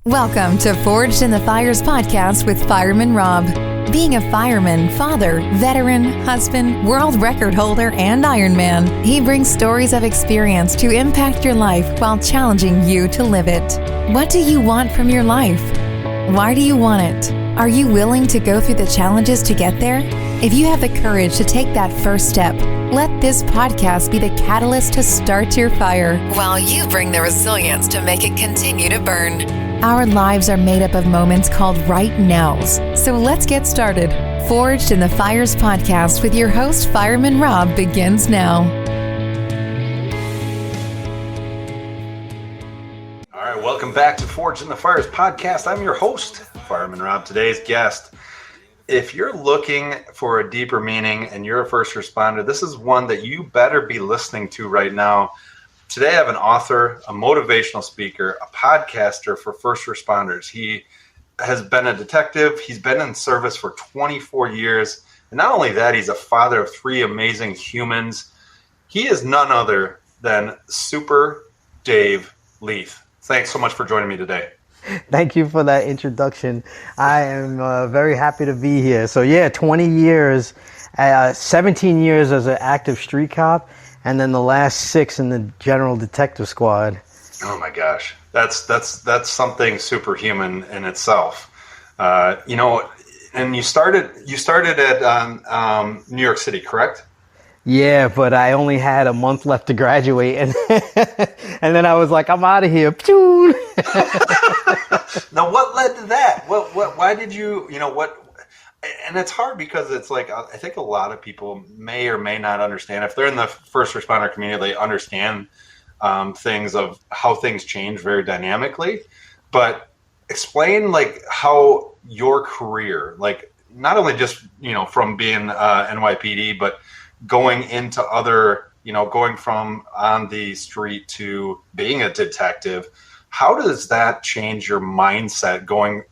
Welcome to Forged in the Fires podcast with Fireman Rob. Being a fireman, father, veteran, husband, world record holder, and Ironman, he brings stories of experience to impact your life while challenging you to live it. What do you want from your life? Why do you want it? Are you willing to go through the challenges to get there? If you have the courage to take that first step, let this podcast be the catalyst to start your fire while you bring the resilience to make it continue to burn. Our lives are made up of moments called right nows. So let's get started. Forged in the Fires podcast with your host, Fireman Rob, begins now. All right, welcome back to Forged in the Fires podcast. I'm your host, Fireman Rob. Today's guest. If you're looking for a deeper meaning and you're a first responder, this is one that you better be listening to right now. Today I have an author, a motivational speaker, a podcaster for first responders. He has been a detective. He's been in service for 24 years. And not only that, he's a father of 3 amazing humans. He is none other than Super Dave Leath. Thanks so much for joining me today. Thank you for that introduction. I am very happy to be here. So 20 years, 17 years as an active street cop, and then the last 6 in the general detective squad. Oh my gosh, that's something superhuman in itself. And you started at New York City, correct? Yeah, but I only had a month left to graduate, and and then I was like, I'm out of here. Now, what led to that? Why did you? What? And it's hard because it's like, I think a lot of people may or may not understand. If they're in the first responder community, they understand things of how things change very dynamically. But explain like how your career, like not only just, from being NYPD, but going into other, going from on the street to being a detective. How does that change your mindset going,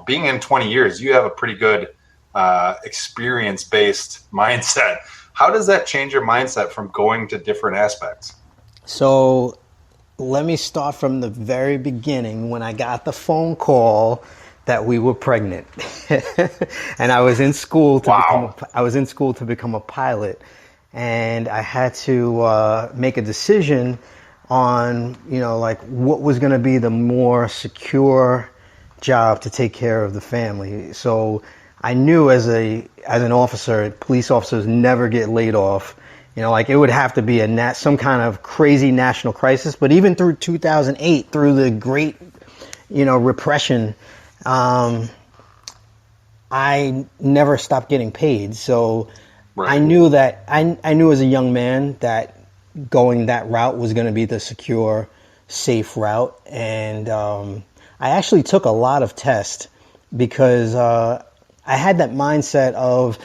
being in 20 years, you have a pretty good experience-based mindset. How does that change your mindset from going to different aspects? So let me start from the very beginning when I got the phone call that we were pregnant. And I was in school to become a pilot, and I had to make a decision on, what was going to be the more secure job to take care of the family. So I knew as an officer, police officers never get laid off. It would have to be some kind of crazy national crisis. But even through 2008, through the great, repression, I never stopped getting paid. So right. I knew that I knew as a young man that going that route was going to be the secure, safe route. And I actually took a lot of tests because I had that mindset of,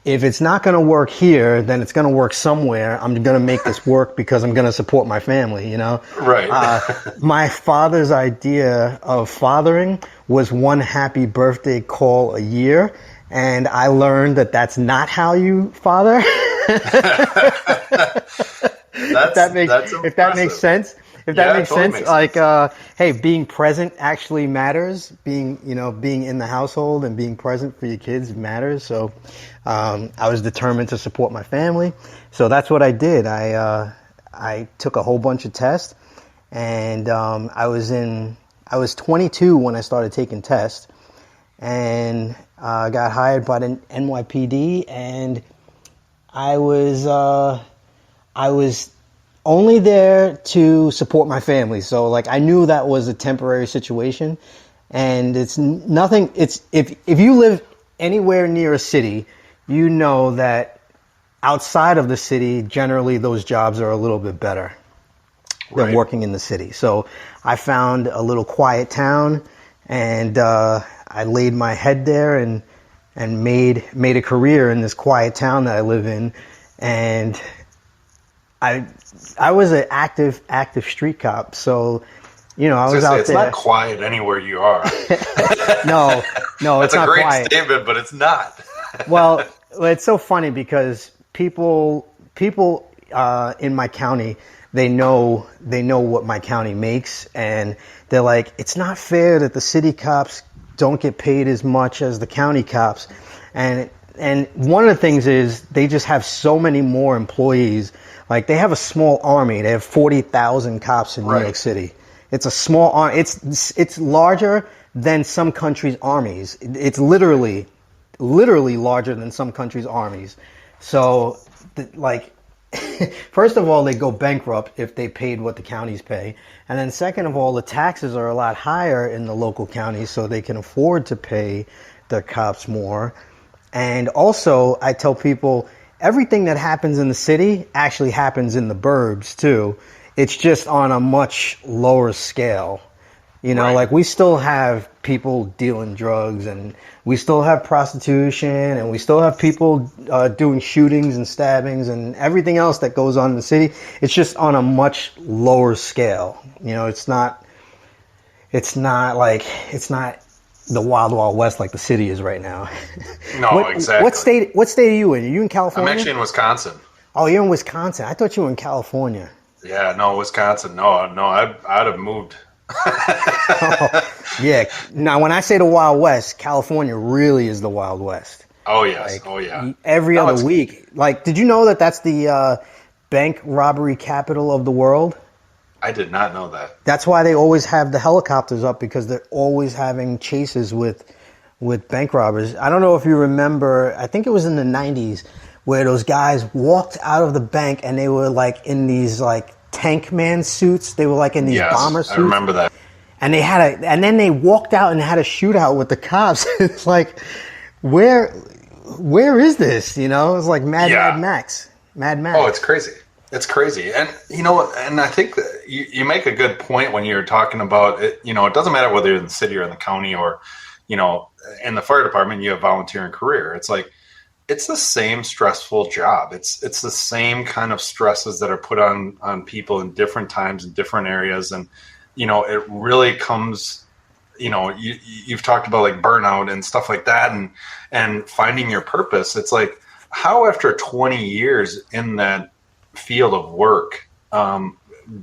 if it's not going to work here, then it's going to work somewhere. I'm going to make this work because I'm going to support my family, Right. My father's idea of fathering was one happy birthday call a year. And I learned that that's not how you father. If that makes sense. If that makes sense, hey, being present actually matters. Being in the household and being present for your kids matters. So, I was determined to support my family. So that's what I did. I took a whole bunch of tests, and I was 22 when I started taking tests, and got hired by the NYPD, and I was only there to support my family. So I knew that was a temporary situation, and it's nothing. If you live anywhere near a city, you know that outside of the city, generally those jobs are a little bit better than working in the city. So I found a little quiet town, and I laid my head there and made a career in this quiet town that I live in. And I was an active street cop, so I was out there. It's not quiet anywhere you are. No, it's not quiet. That's a great statement, but it's not. Well, it's so funny because people in my county, they know what my county makes, and they're like, it's not fair that the city cops don't get paid as much as the county cops. And one of the things is they just have so many more employees. Like, they have a small army. They have 40,000 cops in New York City. It's a small army. It's larger than some countries' armies. It's literally larger than some countries' armies. So, first of all, they go bankrupt if they paid what the counties pay. And then second of all, the taxes are a lot higher in the local counties, so they can afford to pay the cops more. And also, I tell people, everything that happens in the city actually happens in the burbs too. It's just on a much lower scale. You know, like, we still have people dealing drugs, and we still have prostitution, and we still have people doing shootings and stabbings and everything else that goes on in the city. It's just on a much lower scale. You know, it's not the wild, wild west like the city is right now. No, exactly. What state are you in? Are you in California? I'm actually in Wisconsin. Oh, you're in Wisconsin. I thought you were in California. Yeah, no, Wisconsin. No, I'd have moved. Yeah. Now, when I say the Wild West, California really is the Wild West. Oh, yes. Like, oh, yeah. Every other week. Like, did you know that that's the bank robbery capital of the world? I did not know that. That's why they always have the helicopters up, because they're always having chases with bank robbers. I don't know if you remember, I think it was in the 90s, where those guys walked out of the bank and they were like in these like tank man suits. They were like in these bomber suits. I remember that. And and then they walked out and had a shootout with the cops. It's like, where is this? You know, it's like Mad Max. Oh, it's crazy. It's crazy. And, you know, and I think that you make a good point when you're talking about it. You know, it doesn't matter whether you're in the city or in the county or, you know, in the fire department, you have volunteering career. It's like, it's the same stressful job. It's the same kind of stresses that are put on people in different times in different areas. And, you know, it really comes, you know, you've talked about like burnout and stuff like that, and finding your purpose. It's like, how after 20 years in that field of work,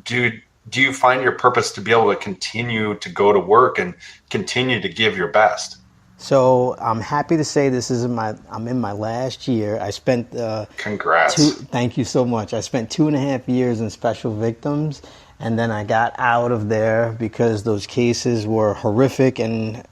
do you find your purpose to be able to continue to go to work and continue to give your best? So I'm happy to say I'm in my last year. I spent Congrats. Thank you so much. I spent 2.5 years in special victims, and then I got out of there because those cases were horrific, and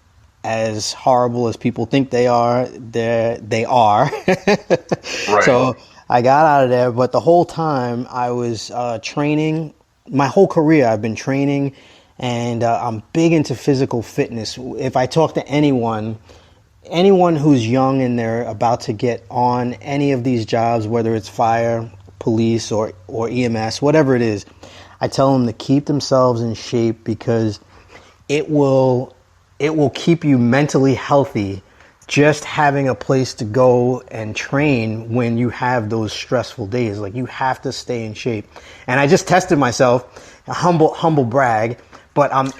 as horrible as people think they are, they are. Right. So I got out of there, but the whole time I was training. My whole career I've been training. And I'm big into physical fitness. If I talk to anyone who's young and they're about to get on any of these jobs, whether it's fire, police, or EMS, whatever it is, I tell them to keep themselves in shape, because it will keep you mentally healthy just having a place to go and train when you have those stressful days. Like, you have to stay in shape. And I just tested myself, a humble brag. But I'm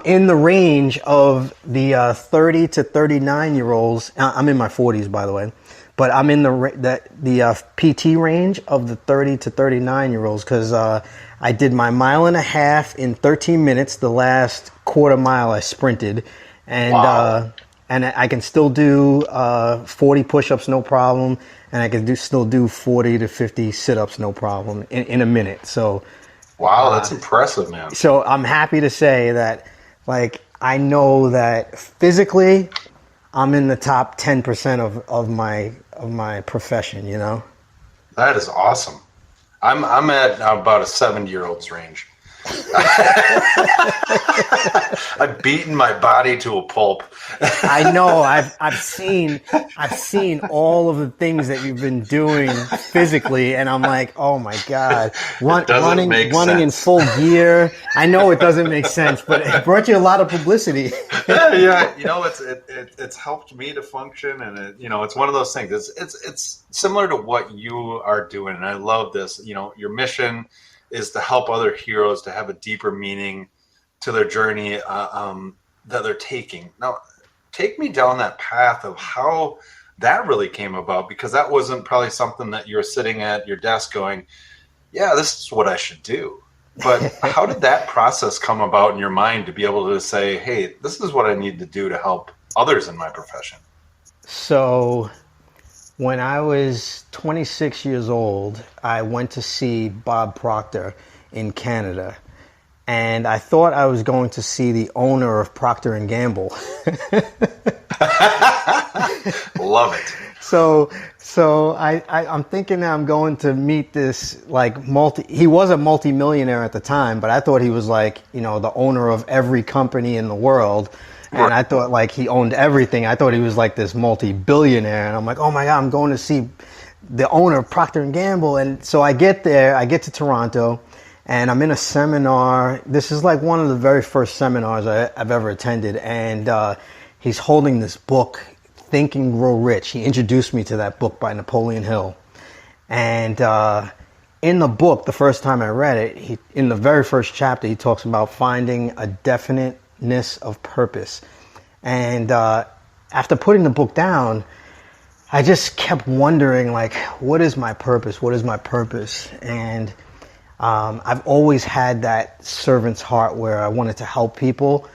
in the range of the 30 to 39 year olds. I'm in my 40s, by the way, but I'm in the PT range of the 30 to 39 year olds, because I did my 1.5 miles in 13 minutes. The last quarter mile I sprinted, and wow. And I can still do 40 push-ups, no problem, and I can still do 40 to 50 sit-ups, no problem, in a minute. So. Wow, that's impressive, man. So I'm happy to say that, like, I know that physically I'm in the top 10% of my profession, you know? That is awesome. I'm at about a 70-year-old's range. I've beaten my body to a pulp. I know. I've seen all of the things that you've been doing physically, and I'm like, oh my god, running in full gear. I know it doesn't make sense, but it brought you a lot of publicity. Yeah, you know, it's helped me to function, and it's one of those things. It's similar to what you are doing, and I love this. You know, your mission is to help other heroes to have a deeper meaning to their journey that they're taking. Now, take me down that path of how that really came about, because that wasn't probably something that you were sitting at your desk going, yeah, this is what I should do. But how did that process come about in your mind to be able to say, hey, this is what I need to do to help others in my profession? So when I was 26 years old, I went to see Bob Proctor in Canada. And I thought I was going to see the owner of Procter and Gamble. Love it. So I'm thinking I'm going to meet this he was a multi-millionaire at the time, but I thought he was the owner of every company in the world. And Right. I thought he owned everything. I thought he was this multi-billionaire. And I'm like, oh my God, I'm going to see the owner of Procter and Gamble. And so I get there, I get to Toronto, and I'm in a seminar. This is one of the very first seminars I've ever attended. And he's holding this book, Think and Grow Rich. He introduced me to that book by Napoleon Hill. And in the book, the first time I read it, in the very first chapter, he talks about finding a definiteness of purpose. And after putting the book down, I just kept wondering, what is my purpose? What is my purpose? And I've always had that servant's heart where I wanted to help people.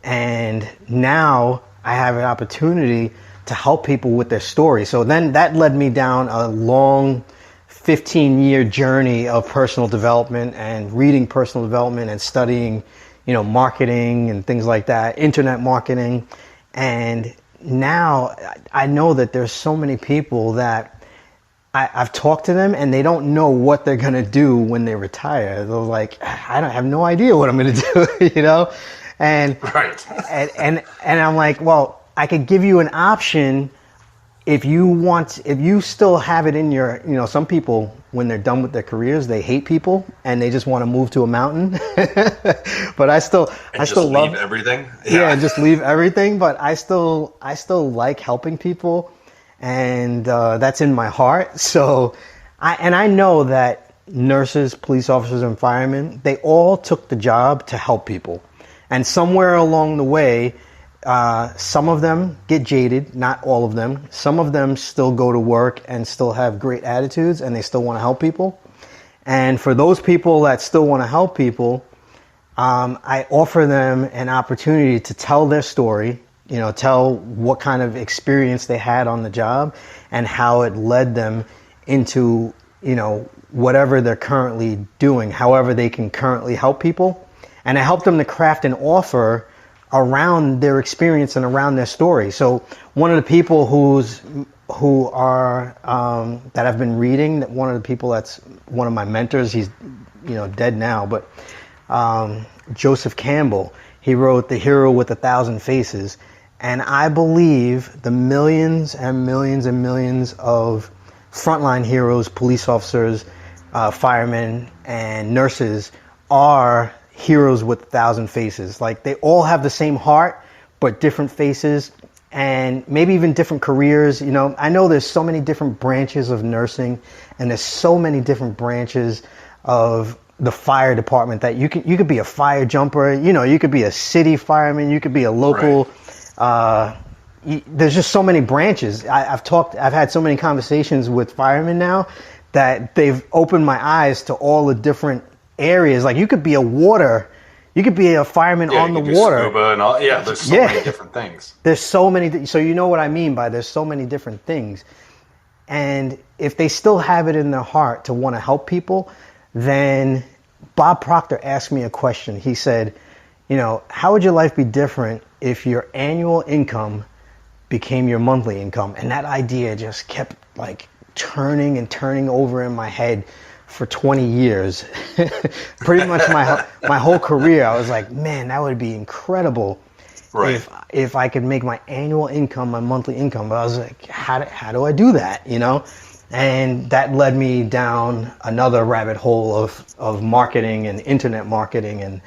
And now I have an opportunity to help people with their story. So then that led me down a long 15-year journey of personal development and reading personal development and studying, marketing and things like that, internet marketing. And now I know that there's so many people that I've talked to them and they don't know what they're going to do when they retire. They're like, I have no idea what I'm going to do, And, Right. and I'm like, well, I could give you an option if you still have it in your, some people, when they're done with their careers, they hate people and they just want to move to a mountain. But I still love everything. Yeah, just leave everything. But I still like helping people, and that's in my heart. So, I know that nurses, police officers, and firemen, they all took the job to help people. And somewhere along the way, some of them get jaded, not all of them. Some of them still go to work and still have great attitudes and they still want to help people. And for those people that still want to help people, I offer them an opportunity to tell their story, tell what kind of experience they had on the job and how it led them into, whatever they're currently doing, however they can currently help people. And I help them to craft an offer around their experience and around their story. So one of the people who are that I've been reading, one of the people that's one of my mentors, he's dead now, but Joseph Campbell, he wrote The Hero with a Thousand Faces. And I believe the millions and millions and millions of frontline heroes, police officers, firemen, and nurses are heroes with a thousand faces. They all have the same heart, but different faces and maybe even different careers. I know there's so many different branches of nursing and there's so many different branches of the fire department that you could be a fire jumper, you could be a city fireman, you could be a local, right. There's just so many branches. I've had so many conversations with firemen now that they've opened my eyes to all the different areas. You could be you could be a fireman on the water. Scuba and all. Yeah, there's so many different things. There's so many. So you know what I mean by there's so many different things. And if they still have it in their heart to want to help people, then Bob Proctor asked me a question. He said, how would your life be different if your annual income became your monthly income? And that idea just kept turning and turning over in my head for 20 years. Pretty much my whole career, I was like, man, that would be incredible, right, if I could make my annual income my monthly income. But I was like, how do I do that, And that led me down another rabbit hole of marketing and internet marketing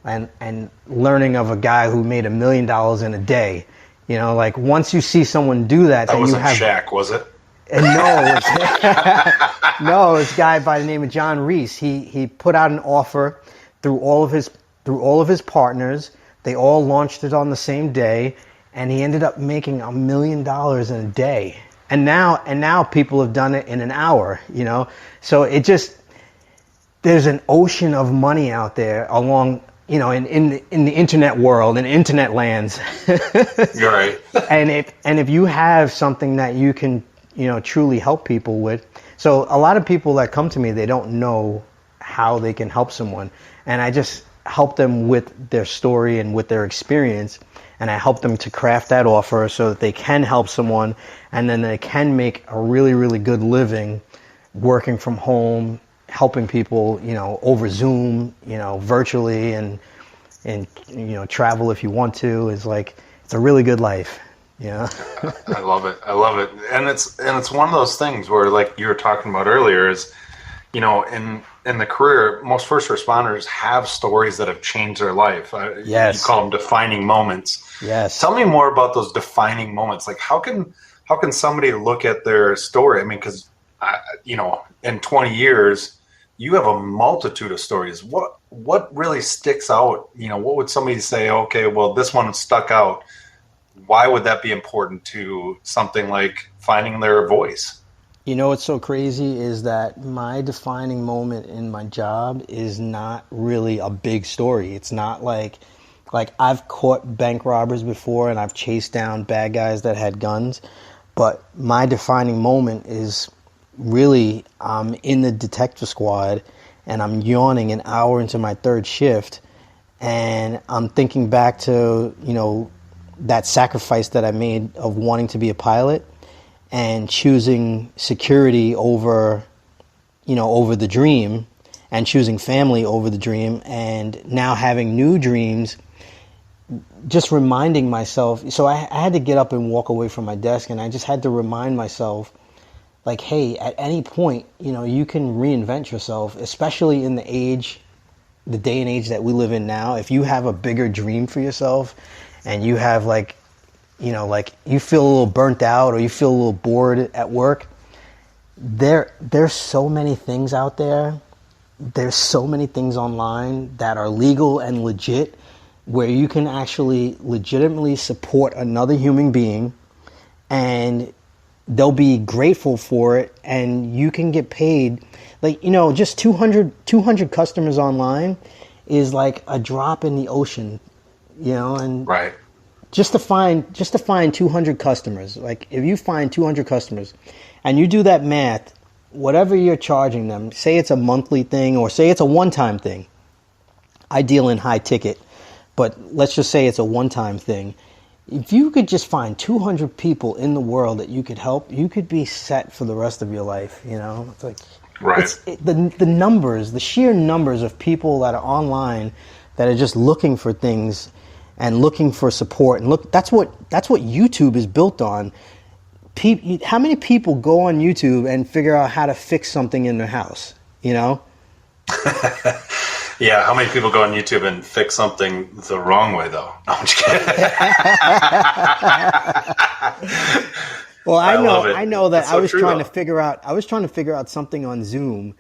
and learning of a guy who made $1 million in a day. Once you see someone do that, then wasn't Shaq, was it? No, it's a guy by the name of John Reese. He put out an offer through all of his partners. They all launched it on the same day, and he ended up making $1 million in a day. And now people have done it in an hour. So it just there's an ocean of money out there along, you know, in the internet world, in internet lands. You're right. and if you have something that you can, you know, truly help people with. So a lot of people that come to me, they don't know how they can help someone. And I just help them with their story and with their experience. And I help them to craft that offer so that they can help someone, and then they can make a really, really good living working from home, helping people, you know, over Zoom, you know, virtually, and you know, travel if you want to. It's like, it's a really good life. Yeah. I love it. And it's one of those things where, like you were talking about earlier, is, you know, in the career, most first responders have stories that have changed their life. Yes. You call them defining moments. Yes. Tell me more about those defining moments. Like, how can somebody look at their story? I mean, because, you know, in 20 years, you have a multitude of stories. What really sticks out? You know, what would somebody say, okay, well, this one stuck out. Why would that be important to something like finding their voice? You know, what's so crazy is that my defining moment in my job is not really a big story. It's not like I've caught bank robbers before and I've chased down bad guys that had guns. But my defining moment is really, I'm in the detective squad and I'm yawning an hour into my third shift, and I'm thinking back to, you know, that sacrifice that I made of wanting to be a pilot and choosing security over, you know, over the dream, and choosing family over the dream, and now having new dreams. Just reminding myself, so I had to get up and walk away from my desk, and I just had to remind myself, like, hey, at any point, you know, you can reinvent yourself, especially in the day and age that we live in now. If you have a bigger dream for yourself and you have, like, you know, like, you feel a little burnt out or you feel a little bored at work, there's so many things out there. There's so many things online that are legal and legit, where you can actually legitimately support another human being, and they'll be grateful for it, and you can get paid. Like, you know, just 200 customers online is like a drop in the ocean, you know, and right. Just to find 200 customers, like, if you find 200 customers and you do that math, whatever you're charging them, say it's a monthly thing or say it's a one-time thing. I deal in high ticket, but let's just say it's a one-time thing. If you could just find 200 people in the world that you could help, you could be set for the rest of your life, you know? It's like, right. The numbers, the sheer numbers of people that are online that are just looking for things and looking for support. And look, that's what YouTube is built on. How many people go on YouTube and figure out how to fix something in their house, you know? Yeah, how many people go on YouTube and fix something the wrong way, though? No, I'm just kidding. Well, I know that so I was true, trying though. to figure out something on Zoom,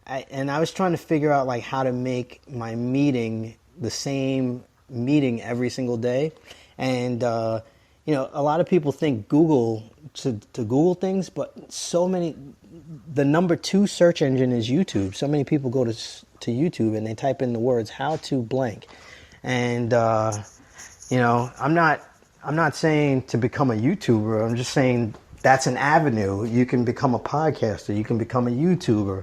and I was trying to figure out, like, how to make my meeting the same meeting every single day. And you know, a lot of people think Google to Google things, but the number 2 search engine is YouTube. So many people go to YouTube and they type in the words "how to blank," and you know, I'm not saying to become a YouTuber. I'm just saying that's an avenue. You can become a podcaster. You can become a YouTuber,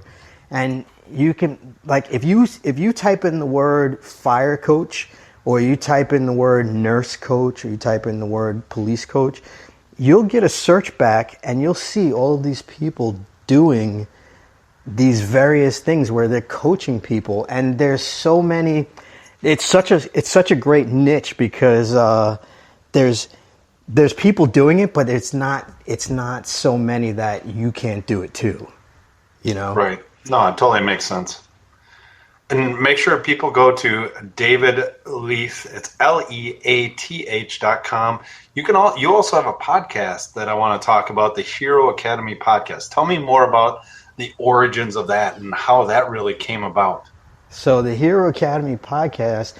and you can, like, if you type in the word fire coach, or you type in the word nurse coach, or you type in the word police coach, you'll get a search back, and you'll see all of these people doing these various things where they're coaching people. And there's so many. It's such a great niche, because there's people doing it, but it's not so many that you can't do it too, you know? Right. No, it totally makes sense. And make sure people go to David Leath. It's LEATH.com. You also have a podcast that I want to talk about, the Hero Academy podcast. Tell me more about the origins of that and how that really came about. So the Hero Academy podcast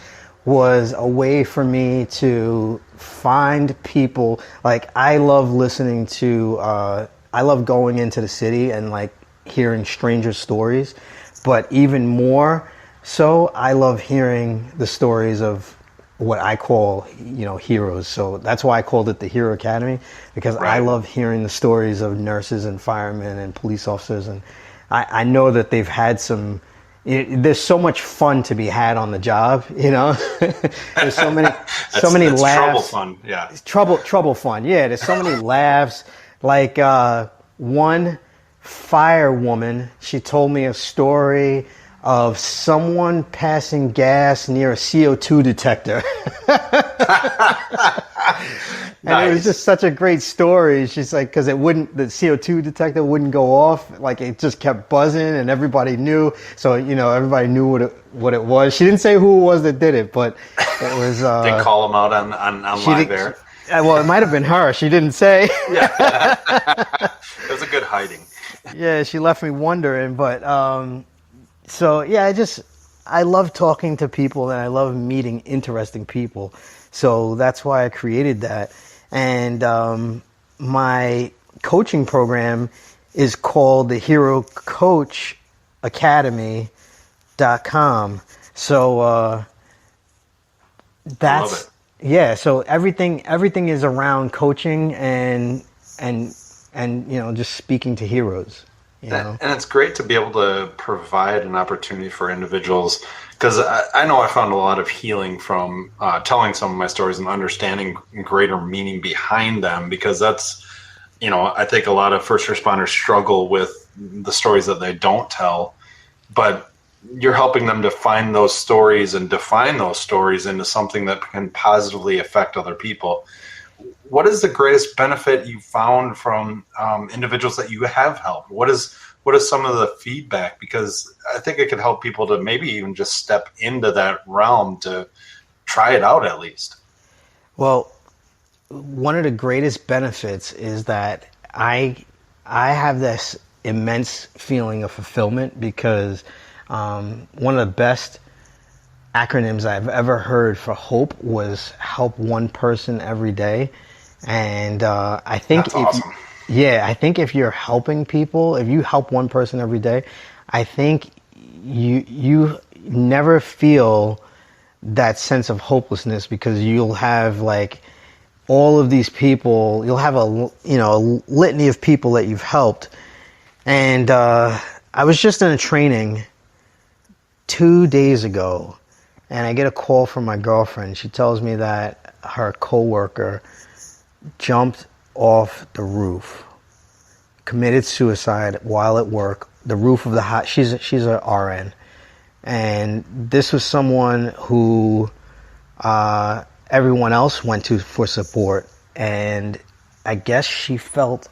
was a way for me to find people. Like, I love listening to, I love going into the city and, like, hearing strangers' stories. But even more so, I love hearing the stories of what I call, heroes. So that's why I called it the Hero Academy, because I love hearing the stories of nurses and firemen and police officers. And I know that they've had there's so much fun to be had on the job, There's so many laughs. Trouble fun, yeah. Trouble fun, yeah. There's so many laughs. Like one firewoman, she told me a story of someone passing gas near a CO2 detector. And it was just such a great story. She's like, because the CO2 detector wouldn't go off, like it just kept buzzing, and everybody knew. So everybody knew what it was. She didn't say who it was that did it, but it was. They call them out on live air. Well, it might have been her. She didn't say. Yeah, it was a good hiding. Yeah, she left me wondering, but so yeah, I love talking to people, and I love meeting interesting people. So that's why I created that. And my coaching program is called the Hero Coach Academy.com. So that's, yeah, so everything is around coaching and just speaking to heroes. And it's great to be able to provide an opportunity for individuals, because I know I found a lot of healing from telling some of my stories and understanding greater meaning behind them, because that's, I think a lot of first responders struggle with the stories that they don't tell, but you're helping them to find those stories and define those stories into something that can positively affect other people. What is the greatest benefit you found from individuals that you have helped? What is some of the feedback? Because I think it could help people to maybe even just step into that realm to try it out at least. Well, one of the greatest benefits is that I have this immense feeling of fulfillment, because one of the best acronyms I've ever heard for hope was help one person every day. And I think that's awesome. I think if you're helping people, if you help one person every day, I think you never feel that sense of hopelessness, because you'll have like all of these people, you'll have a litany of people that you've helped. And I was just in a training 2 days ago, and I get a call from my girlfriend. She tells me that her coworker jumped off the roof, committed suicide while at work, the roof of the house. She's a RN. And this was someone who everyone else went to for support. And I guess she felt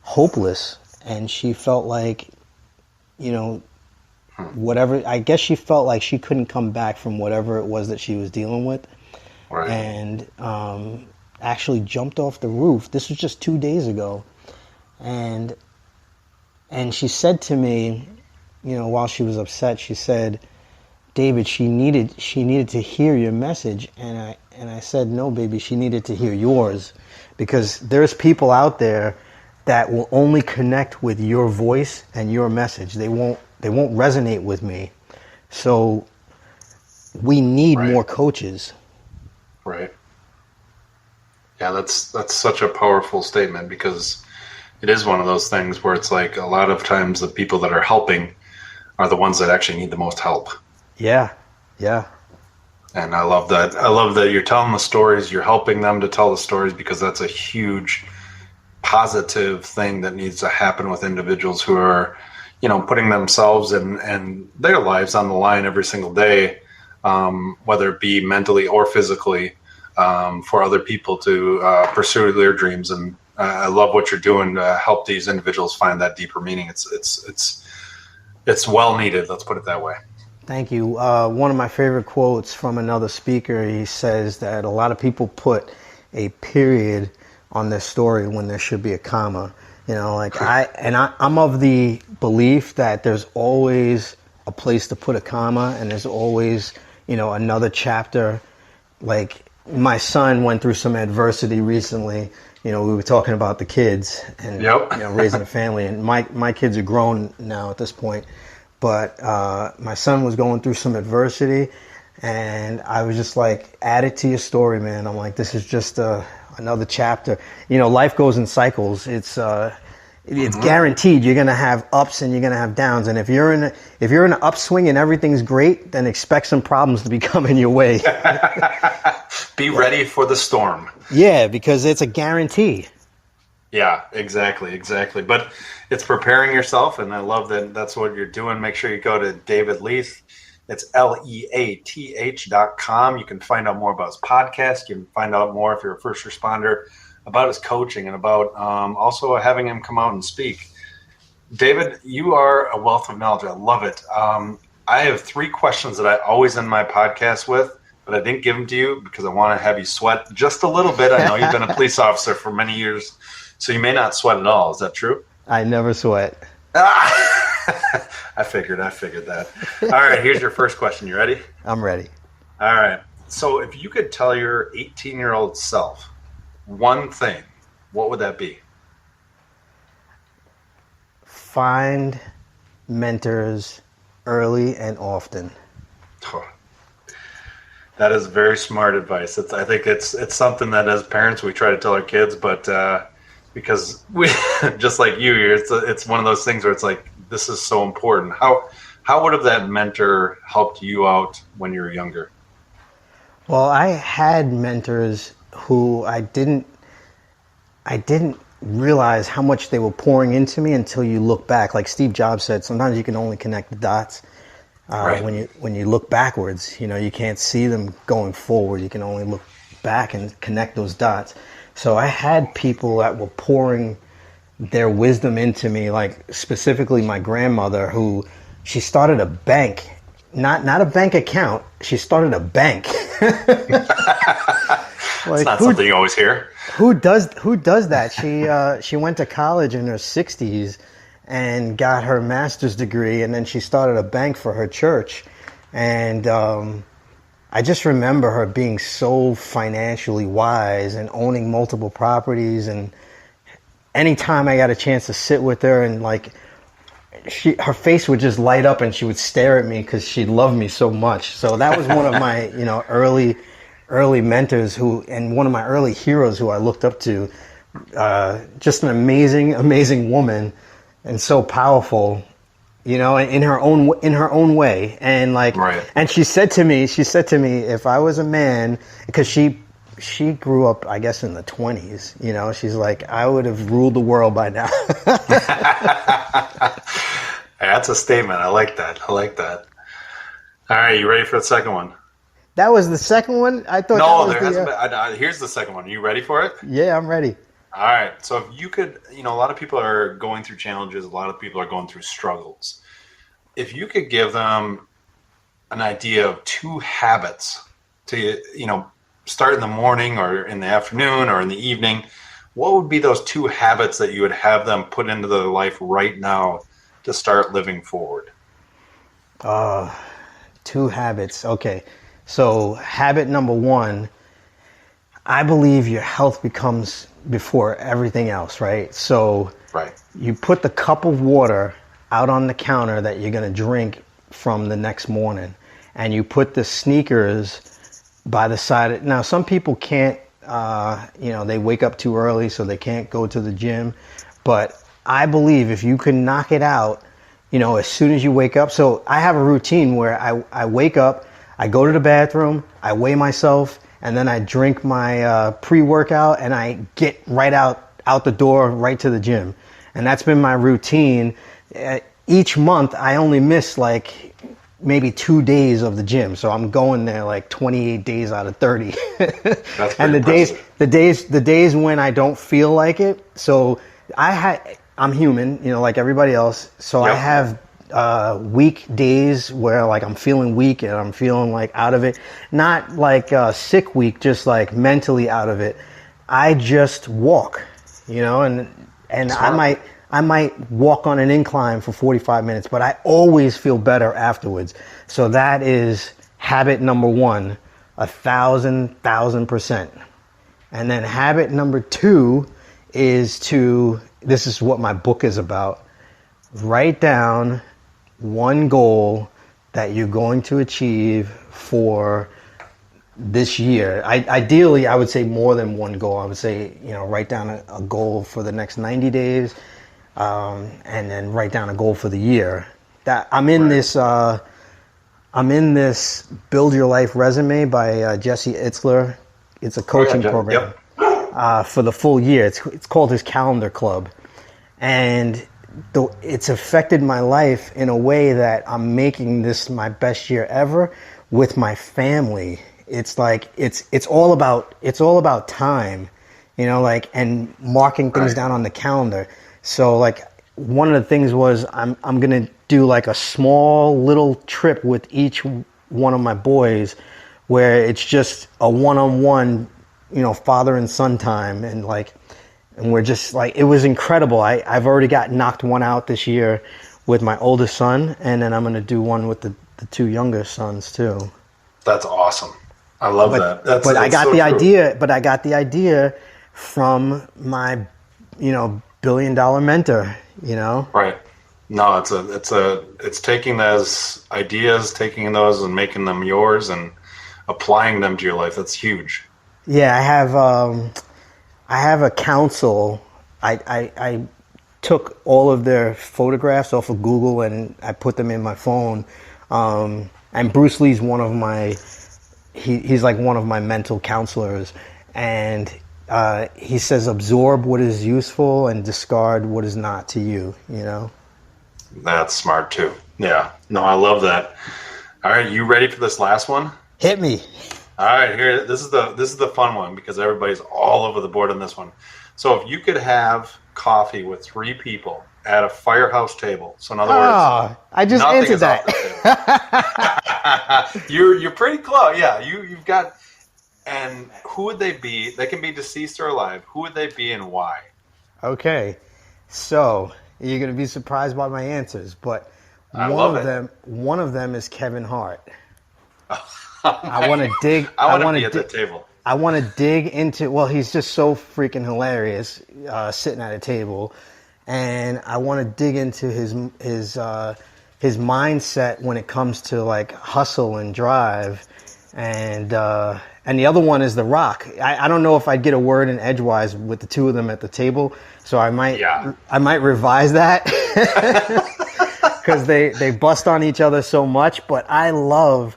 hopeless, and she felt like, whatever, I guess she felt like she couldn't come back from whatever it was that she was dealing with. Right. And actually jumped off the roof. This was just 2 days ago. And she said to me, while she was upset, she said, David, she needed to hear your message. And I said, no, baby, she needed to hear yours, because there's people out there that will only connect with your voice and your message. They won't resonate with me. So we need more coaches. Right. Yeah, that's such a powerful statement, because it is one of those things where it's like a lot of times the people that are helping are the ones that actually need the most help. Yeah. Yeah. And I love that. I love that you're telling the stories, you're helping them to tell the stories, because that's a huge positive thing that needs to happen with individuals who are, putting themselves and their lives on the line every single day, whether it be mentally or physically, for other people to pursue their dreams. And I love what you're doing to help these individuals find that deeper meaning. It's well needed. Let's put it that way. Thank you. One of my favorite quotes from another speaker, he says that a lot of people put a period on their story when there should be a comma. I'm of the belief that there's always a place to put a comma, and there's always, another chapter. Like, my son went through some adversity recently. We were talking about the kids and raising a family, and my kids are grown now at this point. but my son was going through some adversity, and I was just like, add it to your story, man. I'm like, this is just another chapter. You know, life goes in cycles. It's guaranteed you're gonna have ups and you're gonna have downs. And if you're in an upswing and everything's great, then expect some problems to be coming your way. Be ready for the storm. Yeah, because it's a guarantee. Yeah, exactly. But it's preparing yourself, and I love that that's what you're doing. Make sure you go to David Leath. It's leath.com. You can find out more about his podcast. You can find out more if you're a first responder about his coaching and about also having him come out and speak. David, you are a wealth of knowledge. I love it. I have 3 questions that I always end my podcast with, but I didn't give them to you because I want to have you sweat just a little bit. I know you've been a police officer for many years, so you may not sweat at all. Is that true? I never sweat. I figured that. All right, here's your first question. You ready? I'm ready. All right. So if you could tell your 18-year-old self one thing, what would that be? Find mentors early and often. Oh, that is very smart advice. I think it's something that as parents we try to tell our kids, but because we just like you, it's one of those things where it's like, this is so important. How would have that mentor helped you out when you were younger? Well, I had mentors who I didn't realize how much they were pouring into me until you look back. Like Steve Jobs said, sometimes you can only connect the dots right. when you look backwards. You know, you can't see them going forward. You can only look back and connect those dots. So I had people that were pouring their wisdom into me, like specifically my grandmother, who she started a bank, not a bank account. She started a bank. It's not something you always hear. Who does that? She went to college in her 60s and got her master's degree, and then she started a bank for her church. And I just remember her being so financially wise and owning multiple properties. And anytime I got a chance to sit with her, and like her face would just light up and she would stare at me because she loved me so much. So that was one of my early mentors and one of my early heroes who I looked up to. Just an amazing woman, and so powerful, in her own way. And like, right. And she said to me, if I was a man, because she grew up, I guess, in the 20s, she's like, I would have ruled the world by now. That's a statement. I like that. All right, you ready for the second one? That was the second one? I thought no, there hasn't been. Here's the second one. Are you ready for it? Yeah, I'm ready. All right. So if you could, a lot of people are going through challenges. A lot of people are going through struggles. If you could give them an idea of 2 habits to, start in the morning or in the afternoon or in the evening, what would be those 2 habits that you would have them put into their life right now to start living forward? 2 habits. Okay. So habit number 1, I believe your health becomes before everything else, right? So right. You put the cup of water out on the counter that you're going to drink from the next morning, and you put the sneakers by the side. Now, some people can't, they wake up too early, so they can't go to the gym. But I believe if you can knock it out, as soon as you wake up. So I have a routine where I wake up, I go to the bathroom, I weigh myself, and then I drink my pre-workout, and I get right out the door, right to the gym. And that's been my routine. Each month, I only miss like maybe 2 days of the gym. So I'm going there like 28 days out of 30. And the days when I don't feel like it. So I'm human, like everybody else. So yep. I have weak days where like I'm feeling weak and I'm feeling like out of it. Not like sick week, just like mentally out of it. I just walk, and I might walk on an incline for 45 minutes, but I always feel better afterwards. So that is habit number 1, 1,000%. And then habit number 2 is this is what my book is about. Write down one goal that you're going to achieve for this year. Ideally, I would say more than one goal. I would say, write down a goal for the next 90 days, and then write down a goal for the year. That I'm in this Build Your Life Resume by Jesse Itzler. It's a coaching program for the full year. It's called his Calendar Club, and it's affected my life in a way that I'm making this my best year ever with my family. It's like it's all about time, and marking things down on the calendar. So like one of the things was I'm gonna do like a small little trip with each one of my boys, where it's just a one-on-one, father and son time, and we're just like, it was incredible. I've already got knocked one out this year with my oldest son, and then I'm gonna do one with the two younger sons too. That's awesome. I love that. I got the idea from my, billion-dollar mentor, Right. No, it's taking those ideas, taking those and making them yours and applying them to your life. That's huge. Yeah, I have a council. I took all of their photographs off of Google and I put them in my phone. And Bruce Lee's one of my, he's like one of my mental counselors. And he says, absorb what is useful and discard what is not to you, That's smart too. Yeah. No, I love that. All right, you ready for this last one? Hit me. All right, here. This is the fun one because everybody's all over the board on this one. So if you could have coffee with 3 people at a firehouse table, so in other words, I just answered that. You're pretty close. Yeah, you've got. And who would they be? They can be deceased or alive. Who would they be and why? Okay, so you're gonna be surprised by my answers, but one of them is Kevin Hart. I want to dig. I want to be at the table. I want to dig into. Well, he's just so freaking hilarious, sitting at a table, and I want to dig into his mindset when it comes to like hustle and drive, and the other one is The Rock. I don't know if I'd get a word in edgewise with the two of them at the table, so I might revise that because they bust on each other so much. But I love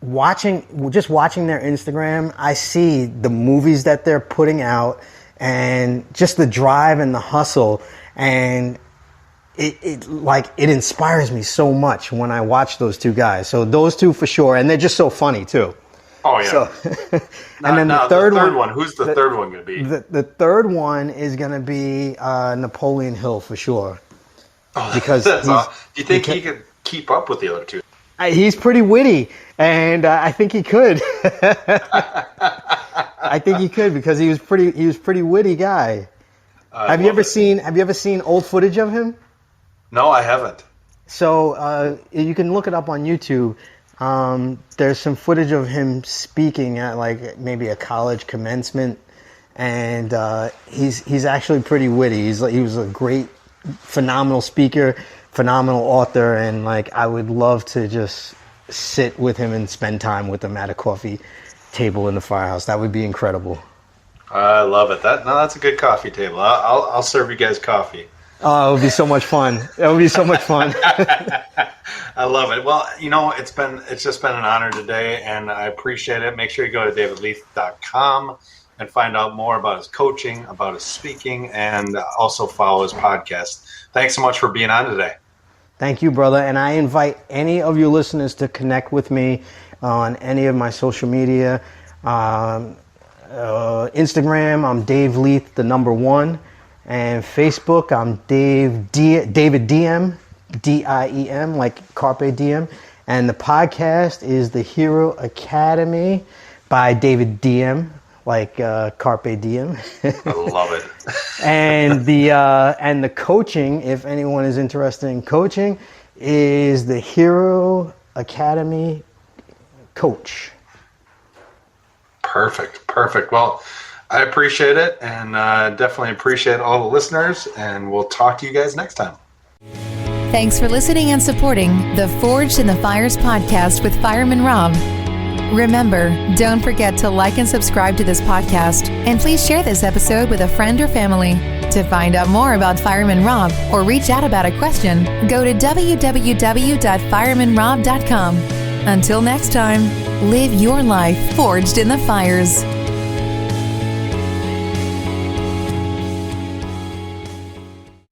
watching their Instagram. I see the movies that they're putting out and just the drive and the hustle, and it inspires me so much when I watch those two guys. So those two for sure, and they're just so funny too. Oh yeah. So, and then the third one. Who's the third one going to be? The third one is going to be Napoleon Hill for sure. Oh, because do you think he could keep up with the other two? He's pretty witty, and I think he could. I think he could because he was pretty witty guy. Have you ever seen old footage of him? No, I haven't. So you can look it up on YouTube. There's some footage of him speaking at maybe a college commencement, and he's actually pretty witty. He was a great, phenomenal speaker, phenomenal author, and I would love to just sit with him and spend time with him at a coffee table in the firehouse. That would be incredible. I love it. That's a good coffee table. I'll serve you guys coffee. Oh, it would be so much fun. It would be so much fun. I love it. Well, it's just been an honor today, and I appreciate it. Make sure you go to davidleath.com and find out more about his coaching, about his speaking, and also follow his podcast. Thanks so much for being on today. Thank you, brother. And I invite any of your listeners to connect with me on any of my social media. Instagram, I'm Dave Leath, the number 1. And Facebook, I'm David DM, DIEM, like Carpe Diem. And the podcast is The Hero Academy by David DM, like Carpe Diem. I love it. And the coaching, if anyone is interested in coaching, is The Hero Academy Coach. Perfect. Well, I appreciate it, and definitely appreciate all the listeners, and we'll talk to you guys next time. Thanks for listening and supporting the Forged in the Fires podcast with Fireman Rob. Remember, don't forget to like and subscribe to this podcast, and please share this episode with a friend or family. To find out more about Fireman Rob or reach out about a question, go to www.firemanrob.com. Until next time, live your life forged in the fires.